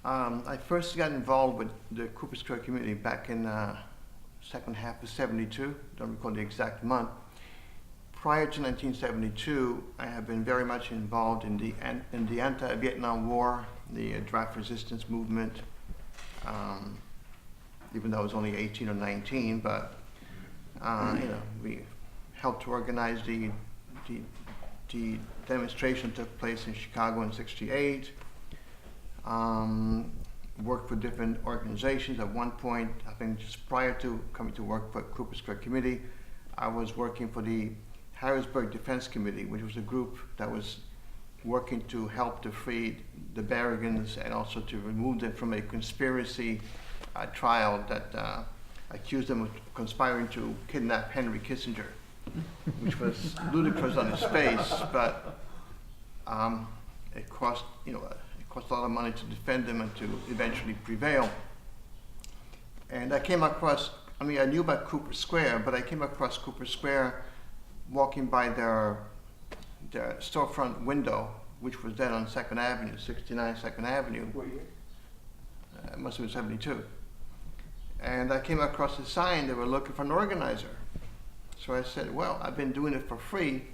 I first got involved with the Cooper Square community back in second half of '72. Don't recall the exact month. Prior to 1972, I have been very much involved in the anti-Vietnam War, the draft resistance movement. Even though I was only 18 or 19, but we helped to organize the demonstration that took place in Chicago in '68. Worked for different organizations. At one point, I think just prior to coming to work for Cooper Square Committee, I was working for the Harrisburg Defense Committee, which was a group that was working to help to free the Berrigans and also to remove them from a conspiracy trial that accused them of conspiring to kidnap Henry Kissinger, which was ludicrous on its face, but it cost a lot of money to defend them and to eventually prevail. And I came across, I knew about Cooper Square, but I came across Cooper Square walking by their storefront window, which was then on 2nd Avenue, 69 2nd Avenue. What year? It must have been '72. And I came across a sign, they were looking for an organizer. So I said, well, I've been doing it for free.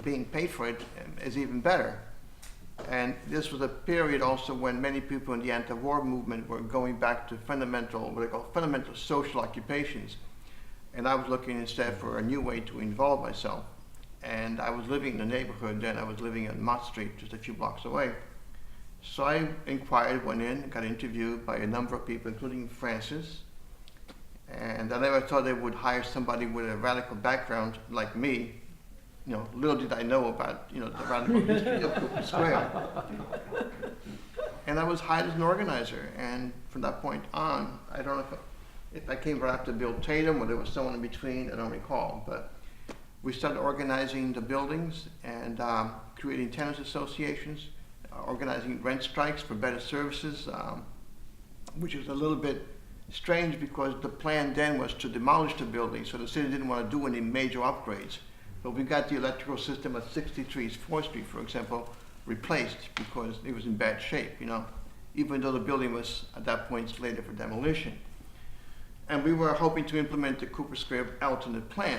Being paid for it is even better. And this was a period also when many people in the anti-war movement were going back to what they call fundamental social occupations. And I was looking instead for a new way to involve myself. And I was living in the neighborhood then. I was living on Mott Street, just a few blocks away. So I inquired, went in, got interviewed by a number of people, including Francis. And I never thought they would hire somebody with a radical background like me. Little did I know about, the radical history of Cooper Square. And I was hired as an organizer. And from that point on, I don't know if I came right after Bill Tatum or there was someone in between, I don't recall. But we started organizing the buildings and creating tenants associations, organizing rent strikes for better services, which is a little bit strange because the plan then was to demolish the building, so the city didn't want to do any major upgrades. But we got the electrical system at 63 4th Street, for example, replaced because it was in bad shape, even though the building was at that point slated for demolition. And we were hoping to implement the Cooper Square alternate plan,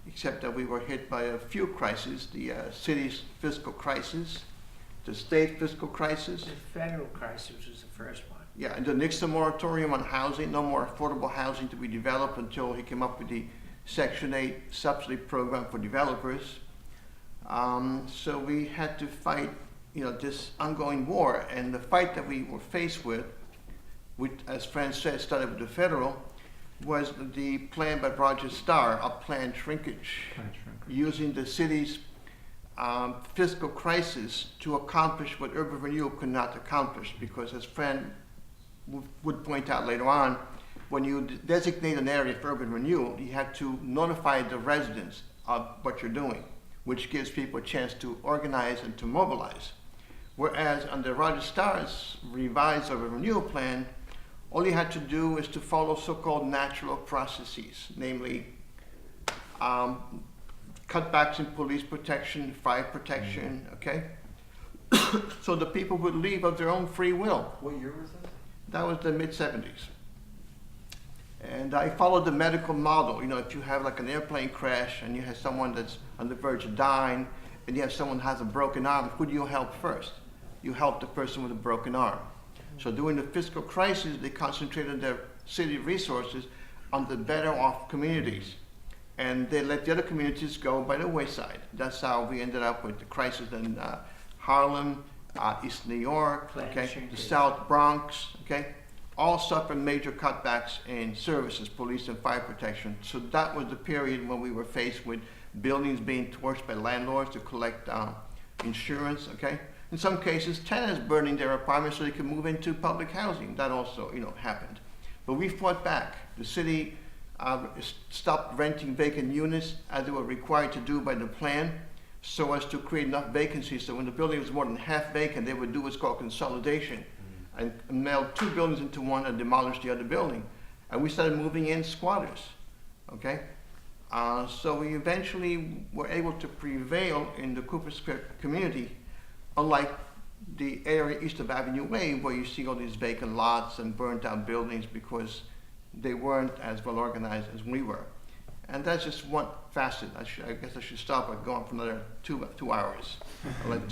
except that we were hit by a few crises, the city's fiscal crisis, the state fiscal crisis. The federal crisis was the first one. Yeah, and the Nixon moratorium on housing, no more affordable housing to be developed until he came up with the Section 8 subsidy program for developers. So we had to fight, this ongoing war, and the fight that we were faced with, which, as Fran said, started with the federal, was the plan by Roger Starr, a planned shrinkage, using the city's fiscal crisis to accomplish what urban renewal could not accomplish, because as Fran would point out later on, when you designate an area for urban renewal, you have to notify the residents of what you're doing, which gives people a chance to organize and to mobilize. Whereas under Roger Starr's revised urban renewal plan, all you had to do is to follow so-called natural processes, namely cutbacks in police protection, fire protection, okay? So the people would leave of their own free will. What year was that? That was the mid-'70s. And I followed the medical model. If you have like an airplane crash and you have someone that's on the verge of dying and you have someone who has a broken arm, who do you help first? You help the person with a broken arm. So during the fiscal crisis, they concentrated their city resources on the better off communities. And they let the other communities go by the wayside. That's how we ended up with the crisis in Harlem, East New York, okay, the South Bronx, okay? All suffered major cutbacks in services, police and fire protection. So that was the period when we were faced with buildings being torched by landlords to collect insurance, okay? In some cases, tenants burning their apartments so they could move into public housing. That also, happened. But we fought back. The city stopped renting vacant units as they were required to do by the plan, so as to create enough vacancies so when the building was more than half vacant, they would do what's called consolidation and meld two buildings into one and demolish the other building. And we started moving in squatters, okay? So we eventually were able to prevail in the Cooper Square community, unlike the area east of Avenue Way where you see all these vacant lots and burnt down buildings because they weren't as well organized as we were. And that's just one facet. I guess I should stop by going for another two hours. I'll let